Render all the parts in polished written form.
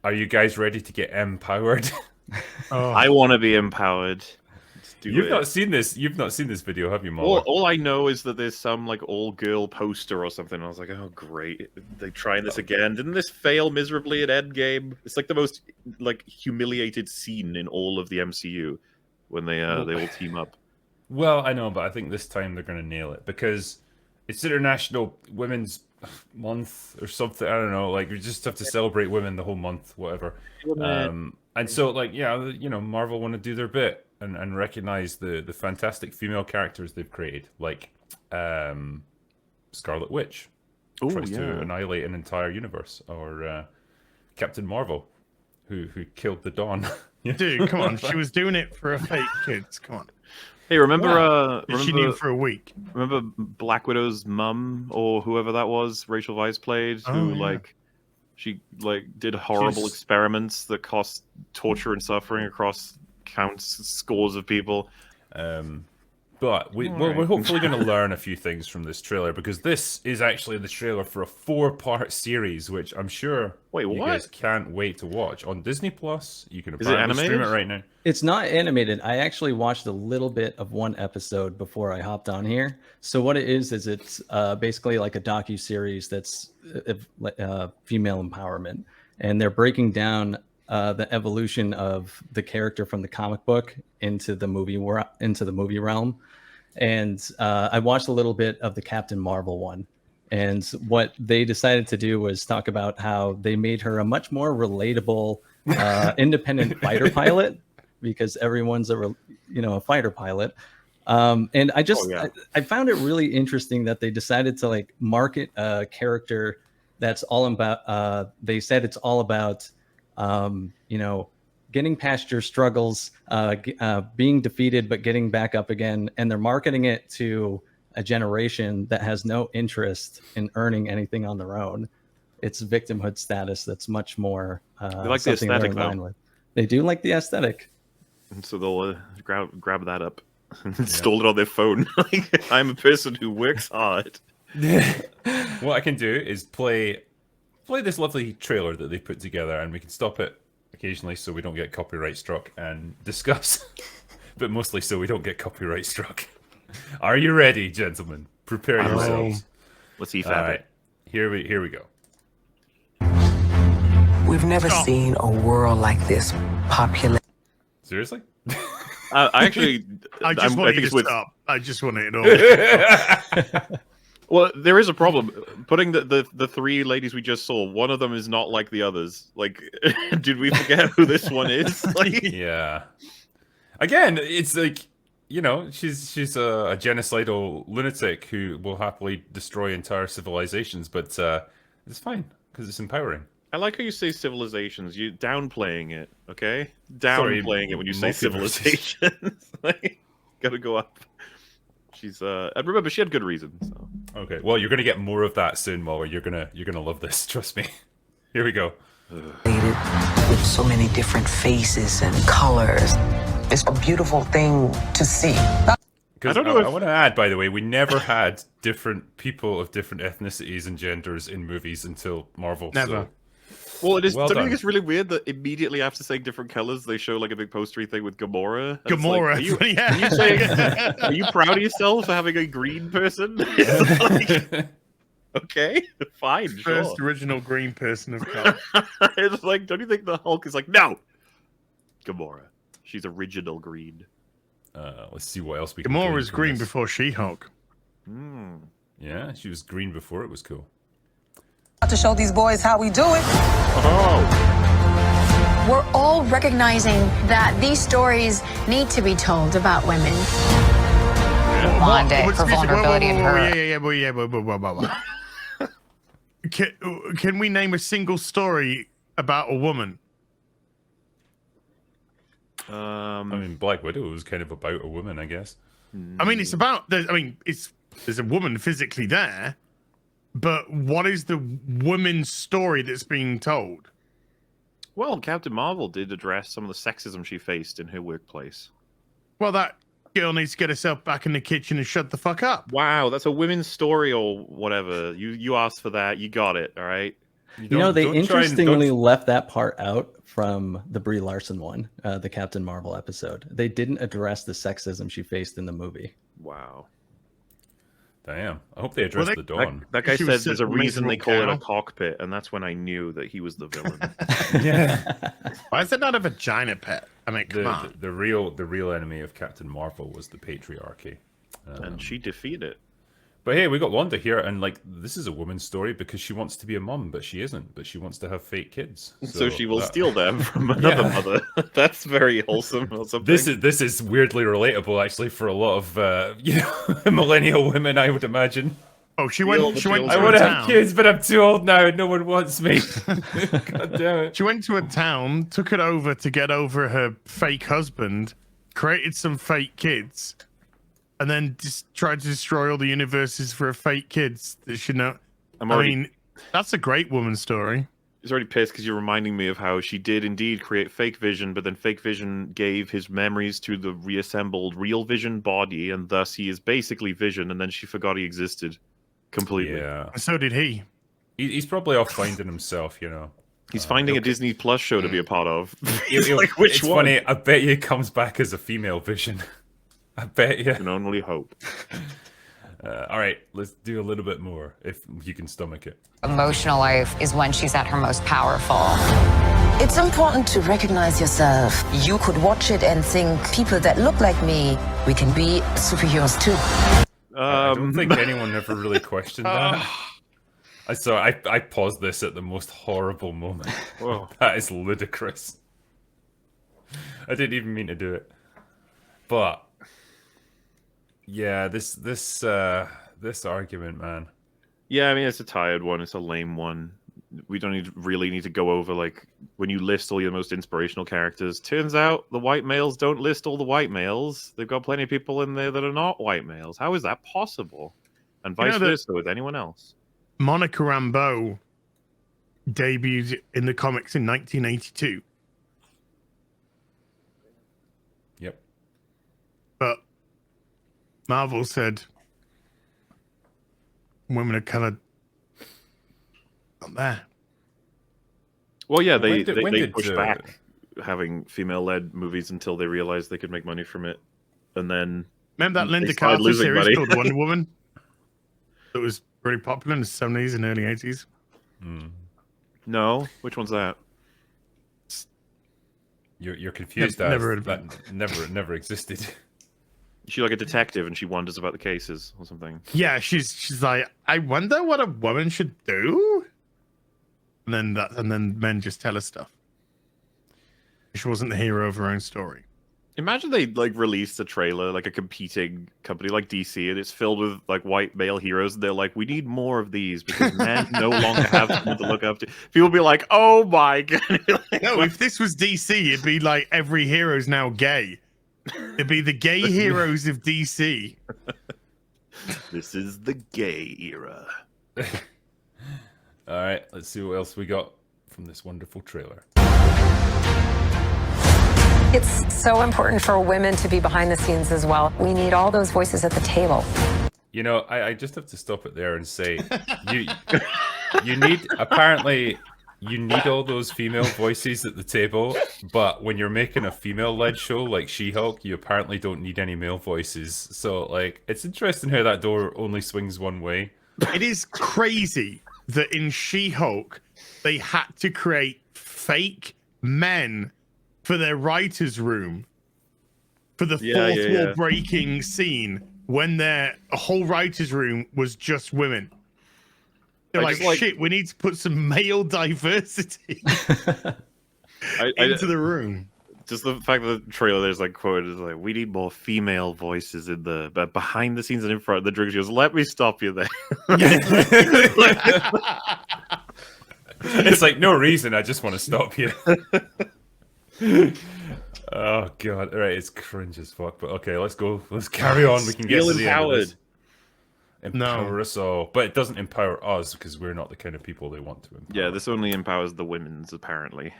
Are you guys ready to get empowered? Oh. I want to be empowered. Let's do You've it. not seen this. You've not seen this video, have you, All, Mauler? all I know is that there's some like all-girl poster or something. I was like, oh great, they trying this again. Didn't this fail miserably at Endgame? It's like the most like humiliated scene in all of the MCU when they all team up. Well, I know, but I think this time they're going to nail it because it's International Women's Month or something. I don't know. Like we just have to celebrate women the whole month, whatever. And so, like, yeah, you know, Marvel want to do their bit and recognize the fantastic female characters they've created, like Scarlet Witch tries to annihilate an entire universe, or Captain Marvel, who killed the Dawn. Dude, come on. She was doing it for her fake kids. Come on. Hey, remember? She knew for a week. Remember Black Widow's mum or whoever that was, Rachel Weisz played, who like she like did horrible experiments that cost torture and suffering across scores of people. But we're hopefully going to learn a few things from this trailer, because this is actually the trailer for a 4-part series, which I'm sure you guys can't wait to watch on Disney Plus. You can apparently stream it right now. It's not animated. I actually watched a little bit of one episode before I hopped on here. So what it is it's basically like a docu-series that's female empowerment, and they're breaking down the evolution of the character from the comic book into the movie realm. And I watched a little bit of the Captain Marvel one, and what they decided to do was talk about how they made her a much more relatable independent fighter pilot, because everyone's a fighter pilot. And I just I found it really interesting that they decided to like market a character that's all about they said it's all about getting past your struggles, being defeated but getting back up again, and they're marketing it to a generation that has no interest in earning anything on their own. It's victimhood status that's much more they like the aesthetic, though. They do like the aesthetic. And so they'll grab that up and install it on their phone. Like, I'm a person who works hard. What I can do is play this lovely trailer that they put together, and we can stop it occasionally so we don't get copyright struck and discuss. But mostly so we don't get copyright struck. Are you ready, gentlemen? Prepare yourselves. Let's see. All right, here we go. We've never seen a world like this populated. Seriously? I just want you to stop. I just want it all. Well, there is a problem. Putting the three ladies we just saw, one of them is not like the others. Like, did we forget who this one is? Like, yeah. Again, it's like, you know, she's a genocidal lunatic who will happily destroy entire civilizations, but it's fine because it's empowering. I like how you say civilizations. You downplaying it, okay? Downplaying it when you say civilizations. Like, gotta go up. She's and remember, she had good reasons. So. Okay, well, you're gonna get more of that soon, Muller. You're gonna love this. Trust me. Here we go. With so many different faces and colors, it's a beautiful thing to see. Because I want to add, by the way, we never had different people of different ethnicities and genders in movies until Marvel. Never. So. Well, it is. Don't you think it's really weird that immediately after saying different colors, they show like a big postery thing with Gamora? Gamora. Like, are you proud of yourself for having a green person? Like, okay, fine. First original green person of color. It's like, don't you think the Hulk is like, no, Gamora? She's original green. Let's see what else we can. Gamora was green before She-Hulk. Yeah, she was green before it was cool. To show these boys how we do it. Oh. We're all recognizing that these stories need to be told about women. Wanda, her vulnerability in her. Can we name a single story about a woman? I mean, Black Widow was kind of about a woman, I guess. I mean, it's about. There's a woman physically there. But what is the woman's story that's being told? Well, Captain Marvel did address some of the sexism she faced in her workplace. Well, that girl needs to get herself back in the kitchen and shut the fuck up. Wow, that's a women's story or whatever. You asked for that. You got it, all right? You know, they interestingly left that part out from the Brie Larson one, the Captain Marvel episode. They didn't address the sexism she faced in the movie. Wow. Damn. I hope they address the Dawn. That guy She said was there's a reason they call it a cow. cockpit, and that's when I knew that he was the villain. Yeah. Why is it not a vagina pet? I mean, come on. The real enemy of Captain Marvel was the patriarchy. And she defeated it. But hey, we got Wanda here, and like this is a woman's story because she wants to be a mum, but she isn't. But she wants to have fake kids, So she will steal them from another mother. That's very wholesome or something. This is weirdly relatable actually for a lot of millennial women, I would imagine. Oh, she went to I a want to town. have kids, but I'm too old now, and no one wants me. God damn it! She went to a town, took it over to get over her fake husband, created some fake kids, and then just tried to destroy all the universes for her fake kids that she know. I mean, that's a great woman story. He's already pissed because you're reminding me of how she did indeed create fake Vision, but then fake Vision gave his memories to the reassembled real Vision body, and thus he is basically Vision, and then she forgot he existed completely. Yeah, And so did he. he's probably off finding himself, you know. He's finding a Disney Plus show to be a part of. Like, which one? Funny. I bet you it comes back as a female Vision. I bet you. Can only hope. All right, let's do a little bit more if you can stomach it. Emotional life is when she's at her most powerful. It's important to recognize yourself. You could watch it and think, people that look like me, we can be superheroes too. I don't think anyone ever really questioned that. I paused this at the most horrible moment. Whoa. That is ludicrous. I didn't even mean to do it. But yeah, this argument, man. Yeah, I mean, it's a tired one. It's a lame one. We don't really need to go over, like, when you list all your most inspirational characters. Turns out the white males don't list all the white males. They've got plenty of people in there that are not white males. How is that possible? And vice versa with anyone else. Monica Rambeau debuted in the comics in 1982. Yep. But Marvel said women of color not there. Well, yeah, When they did pushed back having female-led movies until they realized they could make money from it. And then... Remember that Linda started Carter losing series money. called Wonder Woman? That was really popular in the 70s and early 80s. No? Which one's that? You're confused. Never That never existed. Is she like a detective and she wonders about the cases or something? Yeah, she's like, I wonder what a woman should do. And then men just tell her stuff. She wasn't the hero of her own story. Imagine they like released a trailer, like a competing company like DC, and it's filled with like white male heroes, and they're like, "We need more of these because men no longer have someone to look up to." People be like, "Oh my god!" No, if this was DC, it'd be like every hero's now gay. It'd be the gay heroes of DC. This is the gay era. All right, let's see what else we got from this wonderful trailer. It's so important for women to be behind the scenes as well. We need all those voices at the table. You know, I just have to stop it there and say, you need all those female voices at the table, but when you're making a female-led show like She-Hulk, you apparently don't need any male voices. So, like, it's interesting how that door only swings one way. It is crazy that in She-Hulk, they had to create fake men for their writer's room for the fourth wall breaking scene when their whole writer's room was just women. They're like, shit, we need to put some male diversity into the room. Just the fact that the trailer there's like quoted is like, "We need more female voices in the behind the scenes and in front." The drink goes, "Let me stop you there." It's like no reason. I just want to stop you. Oh god! All right, it's cringe as fuck. But okay, let's go. Let's carry on. We can get to the end of this. Empower us all, but it doesn't empower us because we're not the kind of people they want to empower. Yeah, this only empowers the women's apparently.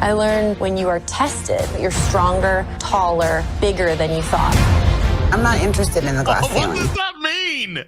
I learned when you are tested, you're stronger, taller, bigger than you thought. I'm not interested in the glass What ceiling. does that mean? You're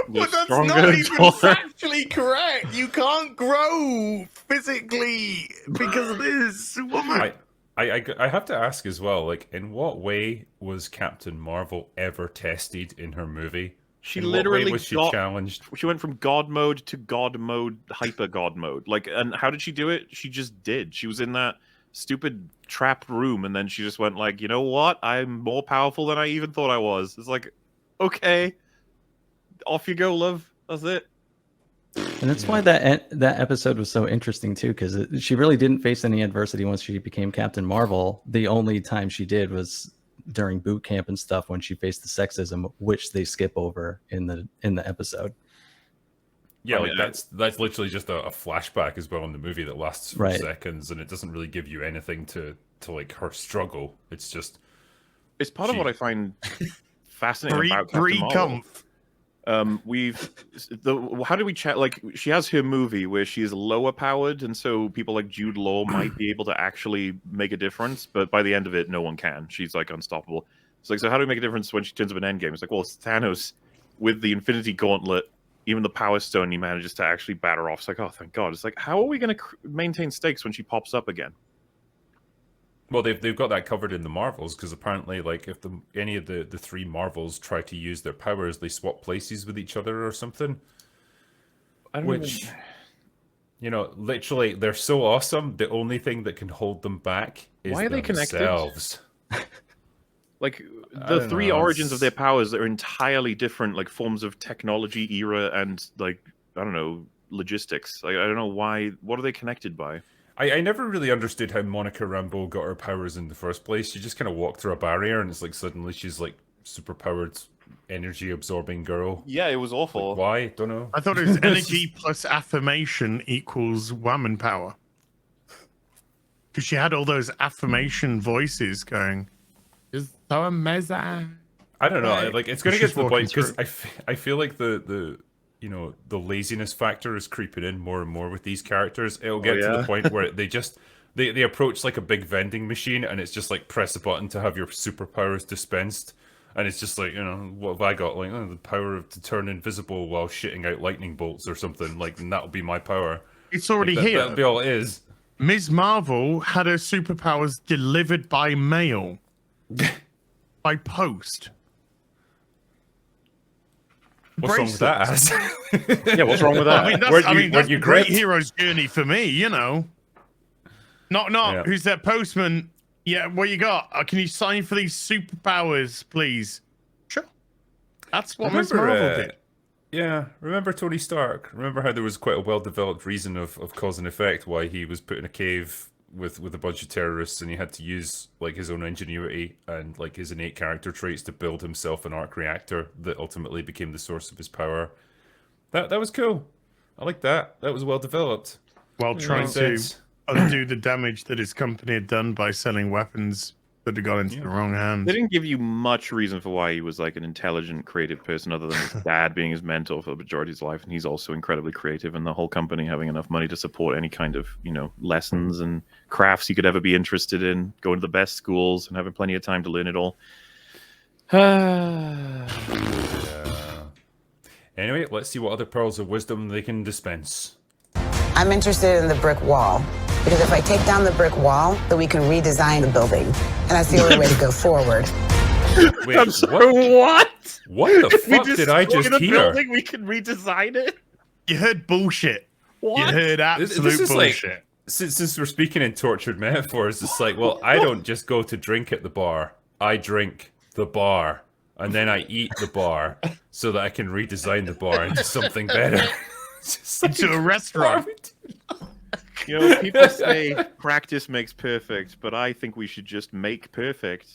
But that's stronger not and even taller. factually correct. You can't grow physically because of this woman. I have to ask as well, like, in what way was Captain Marvel ever tested in her movie? She In what way literally was she got- challenged? She went from God mode to God mode, hyper God mode. Like, and how did she do it? She just did. She was in that stupid trap room, and then she just went like, you know what? I'm more powerful than I even thought I was. It's like, okay, off you go, love. That's it. And that's why that episode was so interesting too, because she really didn't face any adversity once she became Captain Marvel. The only time she did was during boot camp and stuff when she faced the sexism, which they skip over in the episode. Yeah, I like mean, that's literally just a flashback as well in the movie that lasts 4 Right. seconds, and it doesn't really give you anything to like her struggle. It's just It's part of what I find fascinating Free about Captain Marvel. comf. How do we chat? Like, she has her movie where she is lower powered, and so people like Jude Law might be able to actually make a difference. But by the end of it, no one can. She's like unstoppable. It's like, so how do we make a difference when she turns up an Endgame? It's like, well, it's Thanos with the Infinity Gauntlet, even the Power Stone, he manages to actually batter off. It's like, oh, thank God. It's like, how are we going to maintain stakes when she pops up again? well, they've got that covered in the Marvels, because apparently, like, if any of the 3 Marvels try to use their powers, they swap places with each other or something. I don't Which, you know, literally, they're so awesome. The only thing that can hold them back is Why are they connected? themselves. Like, I the don't 3 know, origins of it's- their powers are entirely different, like, forms of technology, era, and, like, I don't know, logistics. Like, I don't know why. What are they connected by? I never really understood how Monica Rambeau got her powers in the first place. She just kind of walked through a barrier, and it's like suddenly she's like super-powered, energy-absorbing girl. Yeah, it was awful. Like, why? Don't know. I thought it was energy plus affirmation equals woman power. Because she had all those affirmation voices going, "You're so amazing." I don't know. Right. Like, it's going to She's get to the walking point because through. I feel like the you know, the laziness factor is creeping in more and more with these characters. It'll get to yeah? the point where they approach like a big vending machine, and it's just like press a button to have your superpowers dispensed, and it's just like, you know, what have I got? Like, oh, the power to turn invisible while shitting out lightning bolts or something. Like, and that'll be my power. It's already Like, here. that'll be all it is. Ms. Marvel had her superpowers delivered by mail, by post. What's wrong with that, ass? Yeah, what's wrong with that? I mean, that's, Weren't I you- mean, that's weren't you a great gripped? hero's journey for me, you know. Knock, knock. Yeah. Who's that postman? Yeah, what you got? Can you sign for these superpowers, please? Sure. That's what Ms. Marvel did. Yeah, remember Tony Stark? Remember how there was quite a well-developed reason of cause and effect why he was put in a cave with a bunch of terrorists, and he had to use like his own ingenuity and like his innate character traits to build himself an arc reactor that ultimately became the source of his power. That was cool. I like that. That was well developed. While trying Makes to sense. undo the damage that his company had done by selling weapons that had gone into the wrong hands. They didn't give you much reason for why he was like an intelligent, creative person, other than his dad being his mentor for the majority of his life, and he's also incredibly creative, and the whole company having enough money to support any kind of, you know, lessons and crafts he could ever be interested in, going to the best schools and having plenty of time to learn it all. Anyway, let's see what other pearls of wisdom they can dispense. I'm interested in the brick wall because if I take down the brick wall, then we can redesign the building. And that's the only way to go forward. Wait, What? what the If we fuck did I destroy just the hear? building, we can redesign it. You heard bullshit. What? You heard absolute This is like- bullshit. Since we're speaking in tortured metaphors, it's like, well, I don't just go to drink at the bar. I drink the bar, and then I eat the bar so that I can redesign the bar into something better. It's just like, Into a restaurant. You know, people say practice makes perfect, but I think we should just make perfect.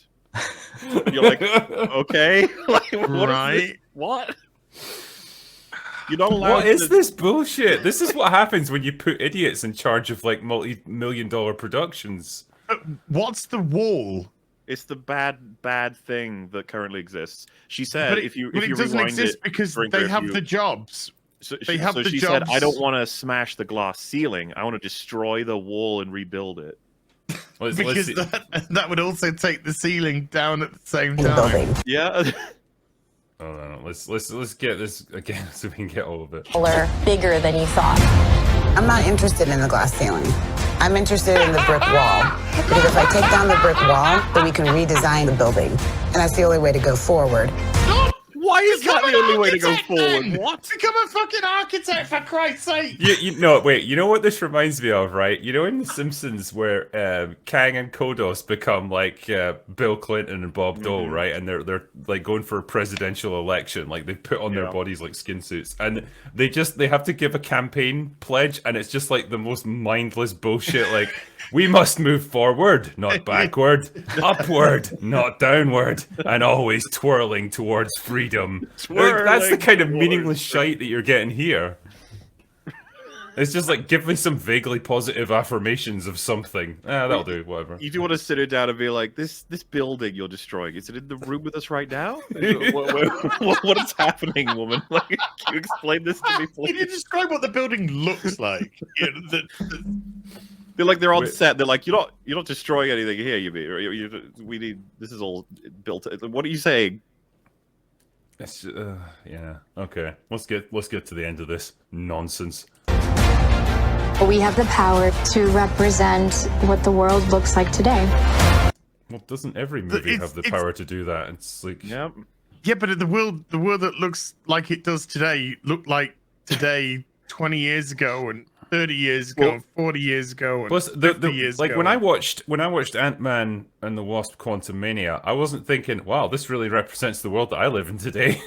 You're like, okay, like, what is this? Right. What? You're not allowed. What is to... this bullshit? This is what happens when you put idiots in charge of like multi-million-dollar productions. What's the wall? It's the bad thing that currently exists. She said, But if you it doesn't rewind exist it, because Drinker, they if have you- the jobs. So they have the she said, I jobs. don't want to smash the glass ceiling. I want to destroy the wall and rebuild it. Let's Because see. that would also take the ceiling down at the same The time. building. Yeah. Hold on, Let's get this again so we can get all of it. Bigger than you thought. I'm not interested in the glass ceiling. I'm interested in the brick wall. Because if I take down the brick wall, then we can redesign the building. And that's the only way to go forward. Why is that the only way to go Architect, forward? then! What? Become a fucking architect, for Christ's sake! You know, wait. You know what this reminds me of, right? You know in The Simpsons where Kang and Kodos become like Bill Clinton and Bob Dole, right? And they're like going for a presidential election. Like they put on their bodies like skin suits, and they have to give a campaign pledge, and it's just like the most mindless bullshit. Like we must move forward, not backward, upward, not downward, and always twirling towards freedom. Like, that's the kind of meaningless shite that you're getting here. It's just like, give me some vaguely positive affirmations of something. That'll do, whatever. You do want to sit it down and be like, this building you're destroying, is it in the room with us right now? What is happening, woman? Like, can you explain this to me, please? Can you describe what the building looks like? They're on set. They're like, you're not destroying anything here. We need. This is all built. What are you saying? It's, yeah. Okay. Let's get to the end of this nonsense. We have the power to represent what the world looks like today. Well, doesn't every movie have the power to do that? It's like, yeah, but the world that looks like it does today looked like today 20 years ago and 30 years ago, and 40 years ago, and plus 50 years like ago. when I watched Ant-Man and the Wasp: Quantumania, I wasn't thinking, wow, this really represents the world that I live in today.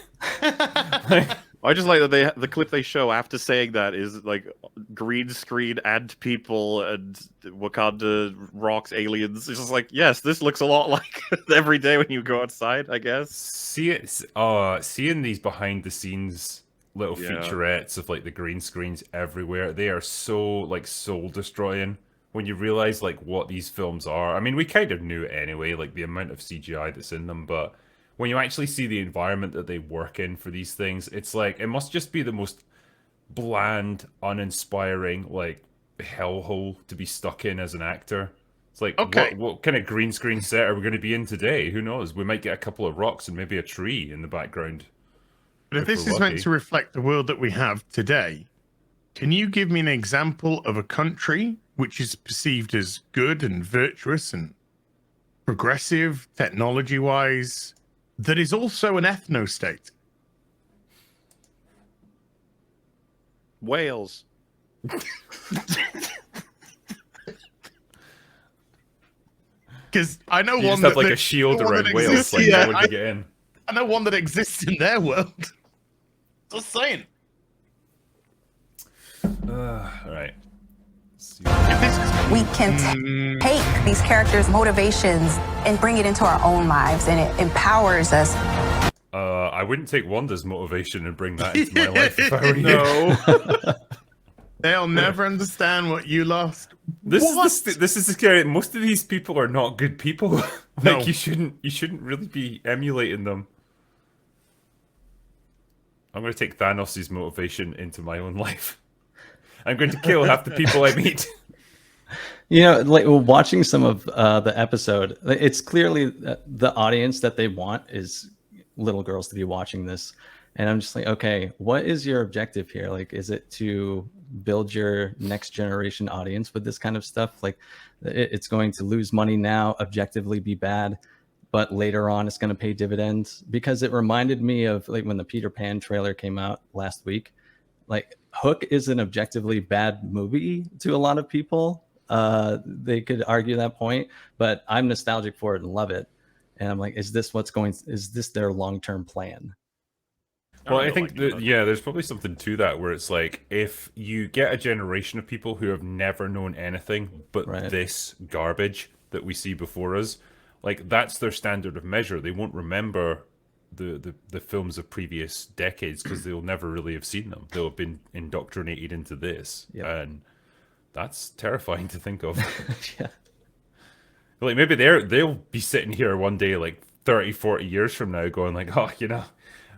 I just like that the clip they show after saying that is like green screen and people and Wakanda rocks, aliens. It's just like, yes, this looks a lot like every day when you go outside, I guess. Seeing these behind the scenes little featurettes of like the green screens everywhere, they are so like soul destroying when you realize like what these films are. I mean, we kind of knew it anyway, like the amount of CGI that's in them, but when you actually see the environment that they work in for these things, it's like, it must just be the most bland, uninspiring, like hellhole to be stuck in as an actor. It's like, okay, what kind of green screen set are we going to be in today? Who knows? We might get a couple of rocks and maybe a tree in the background. But if this is meant to reflect the world that we have today, can you give me an example of a country which is perceived as good and virtuous and progressive technology-wise that is also an ethno-state? Wales. Because I know you one just have that like a shield around Wales, like no one can get in. I know one that exists in their world. Just saying. All right. We can take these characters' motivations and bring it into our own lives, and it empowers us. I wouldn't take Wanda's motivation and bring that into my life if I were you. They'll never understand what you lost. This is the scary. Most of these people are not good people. Like No. you shouldn't really be emulating them. I'm going to take Thanos' motivation into my own life. I'm going to kill half the people I meet. You know, like watching some of the episode, it's clearly the audience that they want is little girls to be watching this. And I'm just like, okay, what is your objective here? Like, is it to build your next generation audience with this kind of stuff? Like, it's going to lose money now, objectively be bad, but later on it's going to pay dividends. Because it reminded me of like when the Peter Pan trailer came out last week. Like, Hook is an objectively bad movie to a lot of people. They could argue that point, but I'm nostalgic for it and love it. And I'm like, is this their long-term plan? Well, I think there's probably something to that where it's like, if you get a generation of people who have never known anything but this garbage that we see before us, like that's their standard of measure. They won't remember the films of previous decades because they'll never really have seen them. They'll have been indoctrinated into this, and that's terrifying to think of. Yeah. Like maybe they'll be sitting here one day like 30, 40 years from now going like, oh, you know,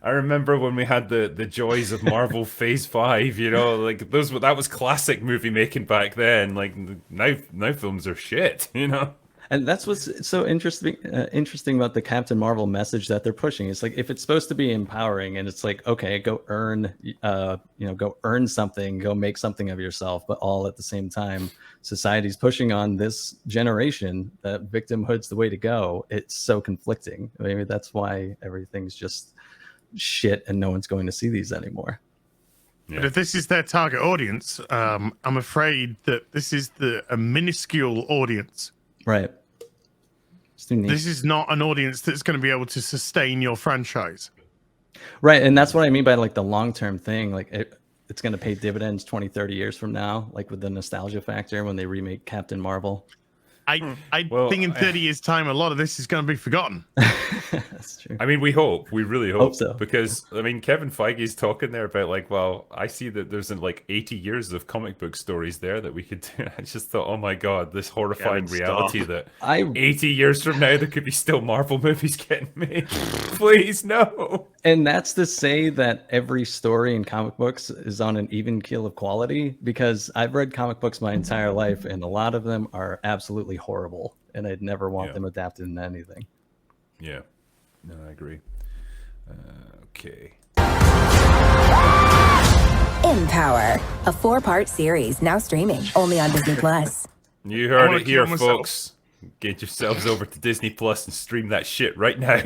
I remember when we had the joys of Marvel Phase 5, you know, like that was classic movie making back then. Like now films are shit, you know. And that's what's so interesting about the Captain Marvel message that they're pushing. It's like, if it's supposed to be empowering, and it's like, okay, go earn, go earn something, go make something of yourself, but all at the same time, society's pushing on this generation that victimhood's the way to go. It's so conflicting. Maybe that's why everything's just shit, and no one's going to see these anymore. Yeah. But if this is their target audience, I'm afraid that this is a minuscule audience. Right. This is not an audience that's going to be able to sustain your franchise. Right. And that's what I mean by like the long-term thing. Like it's going to pay dividends 20, 30 years from now, like with the nostalgia factor when they remake Captain Marvel. I think in 30 years' time, a lot of this is going to be forgotten. That's true. I mean, we really hope so. Because, I mean, Kevin Feige's talking there about like, well, I see that there's like 80 years of comic book stories there that we could do. I just thought, oh my God, this horrifying reality that 80 years from now, there could be still Marvel movies getting made. Please, no. And that's to say that every story in comic books is on an even keel of quality, because I've read comic books my entire life, and a lot of them are absolutely horrible, and I'd never want them adapted into anything. Yeah, no, I agree. Okay. MPower, a 4-part series now streaming only on Disney Plus. You heard it here, folks. Get yourselves over to Disney Plus and stream that shit right now.